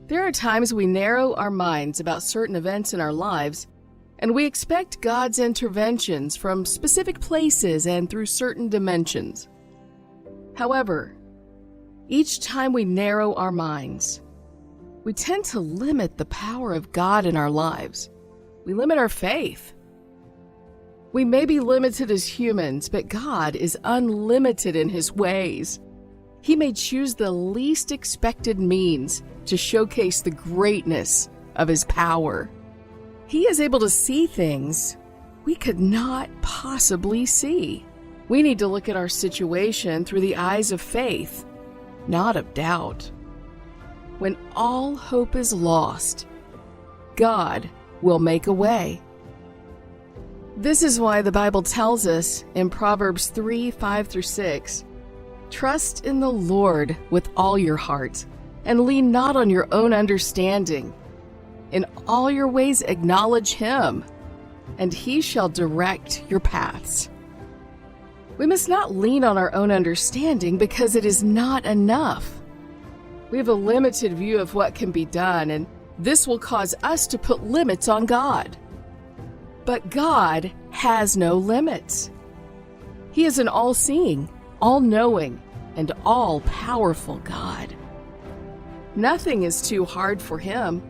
There are times we narrow our minds about certain events in our lives, and we expect God's interventions from specific places and through certain dimensions. However, each time we narrow our minds, we tend to limit the power of God in our lives. We limit our faith. We may be limited as humans, but God is unlimited in His ways. He may choose the least expected means to showcase the greatness of His power. He is able to see things we could not possibly see. We need to look at our situation through the eyes of faith, not of doubt. When all hope is lost, God will make a way. This is why the Bible tells us in Proverbs 3:5-6, "Trust in the Lord with all your heart, and lean not on your own understanding. In all your ways acknowledge Him, and He shall direct your paths." We must not lean on our own understanding because it is not enough. We have a limited view of what can be done, and this will cause us to put limits on God. But God has no limits. He is an all-seeing, all-knowing, and all-powerful God. Nothing is too hard for Him.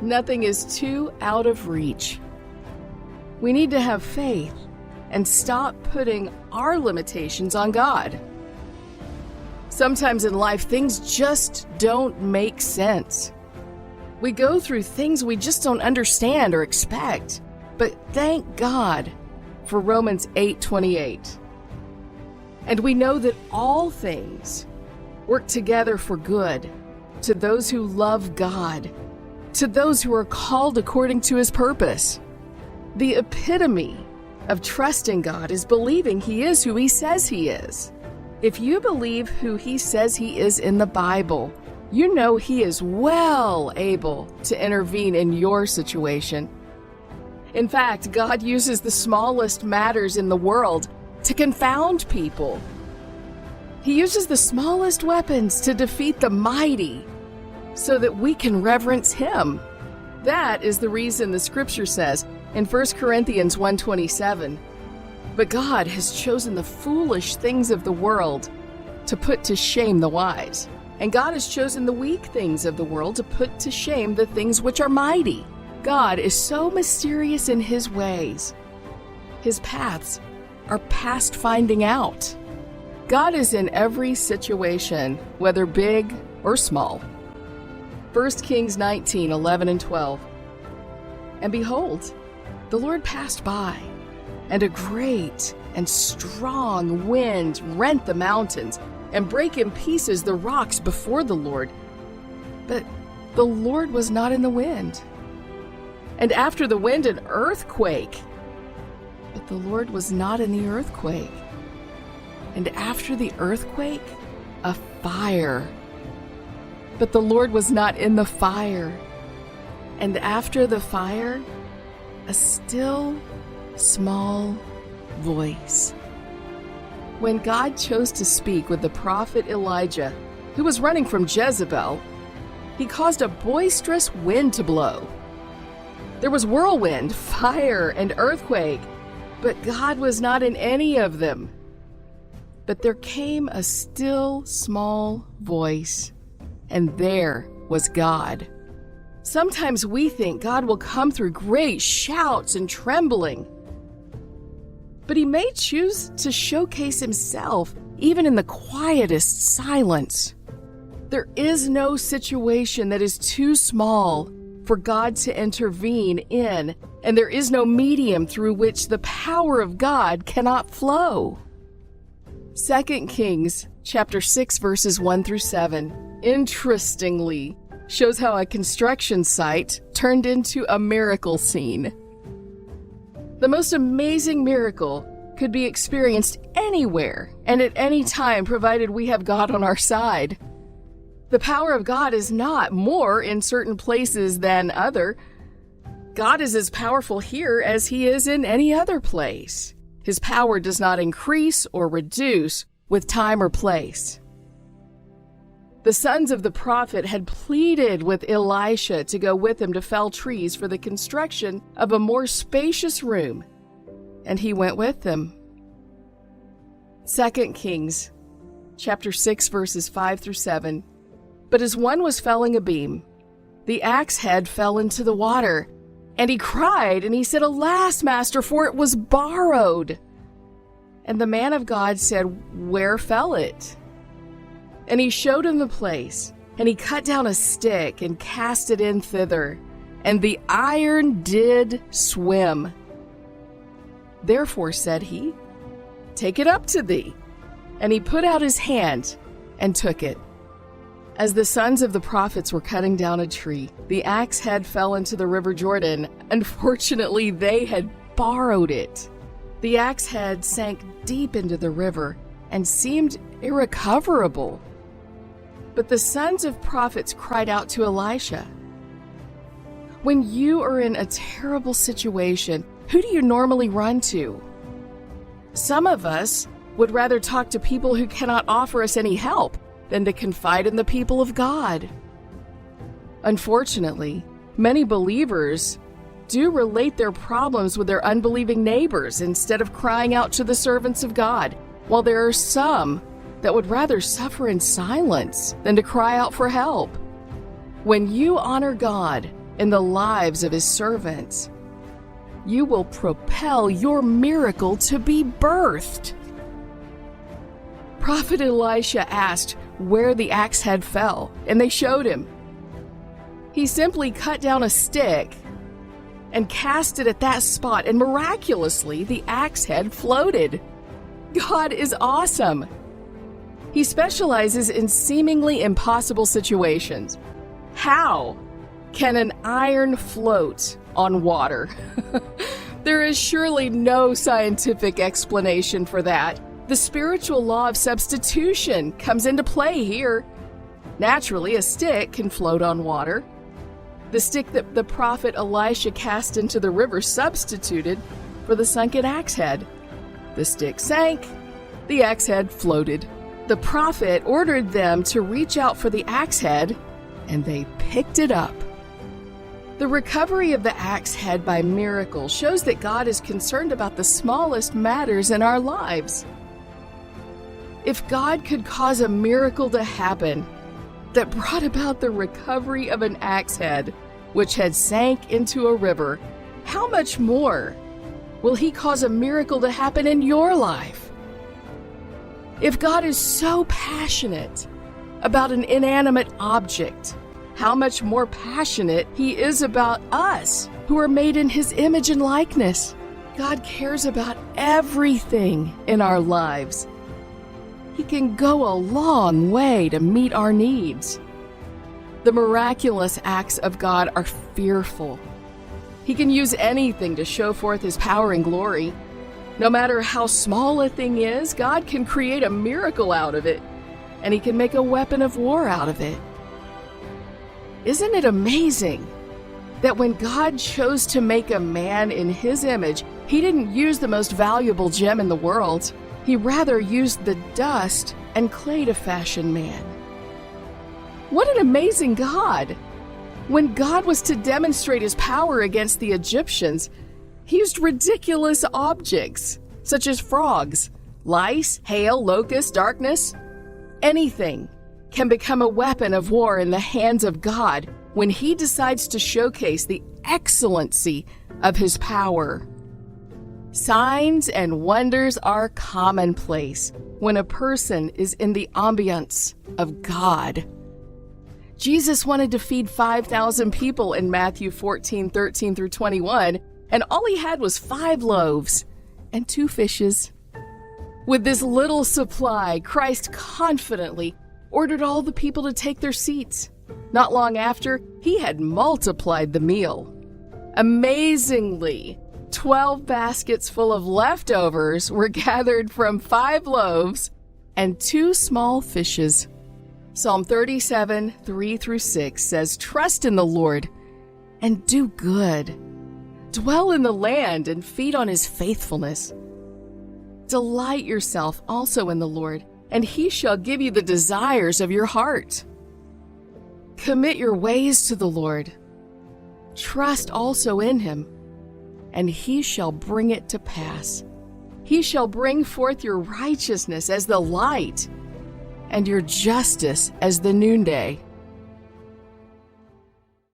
Nothing is too out of reach. We need to have faith and stop putting our limitations on God. Sometimes in life, things just don't make sense. We go through things we just don't understand or expect. But thank God for Romans 8:28. And we know that all things work together for good to those who love God, to those who are called according to His purpose. The epitome of trusting God is believing He is who He says He is. If you believe who He says He is in the Bible, you know He is well able to intervene in your situation. In fact, God uses the smallest matters in the world to confound people. He uses the smallest weapons to defeat the mighty so that we can reverence Him. That is the reason the Scripture says in 1 Corinthians 1:27, "But God has chosen the foolish things of the world to put to shame the wise. And God has chosen the weak things of the world to put to shame the things which are mighty." God is so mysterious in His ways. His paths are past finding out. God is in every situation, whether big or small. 1 Kings 19:11-12. "And behold, the Lord passed by, and a great and strong wind rent the mountains, and brake in pieces the rocks before the Lord. But the Lord was not in the wind. And after the wind, an earthquake. But the Lord was not in the earthquake. And after the earthquake, a fire. But the Lord was not in the fire. And after the fire, a still, small voice." When God chose to speak with the prophet Elijah, who was running from Jezebel, He caused a boisterous wind to blow. There was whirlwind, fire, and earthquake, but God was not in any of them. But there came a still, small voice, and there was God. Sometimes we think God will come through great shouts and trembling, but He may choose to showcase Himself even in the quietest silence. There is no situation that is too small for God to intervene in, and there is no medium through which the power of God cannot flow. 2 Kings chapter 6 verses 1-7, interestingly, shows how a construction site turned into a miracle scene. The most amazing miracle could be experienced anywhere and at any time, provided we have God on our side. The power of God is not more in certain places than other. God is as powerful here as He is in any other place. His power does not increase or reduce with time or place. The sons of the prophet had pleaded with Elisha to go with them to fell trees for the construction of a more spacious room, and he went with them. 2 Kings chapter 6, verses 5 through 7. But as one was felling a beam, the axe head fell into the water, and he cried, and he said, "Alas, master, for it was borrowed." And the man of God said, "Where fell it?" And he showed him the place, and he cut down a stick and cast it in thither, and the iron did swim. Therefore said he, "Take it up to thee." And he put out his hand and took it. As the sons of the prophets were cutting down a tree, the axe head fell into the river Jordan. Unfortunately, they had borrowed it. The axe head sank deep into the river and seemed irrecoverable. But the sons of prophets cried out to Elisha. When you are in a terrible situation, who do you normally run to? Some of us would rather talk to people who cannot offer us any help than to confide in the people of God. Unfortunately, many believers do relate their problems with their unbelieving neighbors instead of crying out to the servants of God, while there are some that would rather suffer in silence than to cry out for help. When you honor God in the lives of His servants, you will propel your miracle to be birthed. Prophet Elisha asked where the axe head fell, and they showed him. He simply cut down a stick and cast it at that spot, and miraculously, the axe head floated. God is awesome. He specializes in seemingly impossible situations. How can an iron float on water? There is surely no scientific explanation for that. The spiritual law of substitution comes into play here. Naturally, a stick can float on water. The stick that the prophet Elisha cast into the river substituted for the sunken axe head. The stick sank, the axe head floated. The prophet ordered them to reach out for the axe head, and they picked it up. The recovery of the axe head by miracle shows that God is concerned about the smallest matters in our lives. If God could cause a miracle to happen that brought about the recovery of an axe head, which had sank into a river, how much more will He cause a miracle to happen in your life? If God is so passionate about an inanimate object, how much more passionate He is about us, who are made in His image and likeness. God cares about everything in our lives. He can go a long way to meet our needs. The miraculous acts of God are fearful. He can use anything to show forth His power and glory. No matter how small a thing is, God can create a miracle out of it, and He can make a weapon of war out of it. Isn't it amazing that when God chose to make a man in His image, He didn't use the most valuable gem in the world. He rather used the dust and clay to fashion man. What an amazing God! When God was to demonstrate His power against the Egyptians, He used ridiculous objects, such as frogs, lice, hail, locusts, darkness. Anything can become a weapon of war in the hands of God when He decides to showcase the excellency of His power. Signs and wonders are commonplace when a person is in the ambience of God. Jesus wanted to feed 5,000 people in Matthew 14:13 through 21, and all He had was 5 loaves and 2 fishes. With this little supply, Christ confidently ordered all the people to take their seats. Not long after, He had multiplied the meal. Amazingly, 12 baskets full of leftovers were gathered from 5 loaves and 2 small fishes. Psalm 37, 3 through 6 says, "Trust in the Lord and do good. Dwell in the land and feed on His faithfulness. Delight yourself also in the Lord, and He shall give you the desires of your heart. Commit your ways to the Lord. Trust also in him, and he shall bring it to pass. He shall bring forth your righteousness as the light, and your justice as the noonday.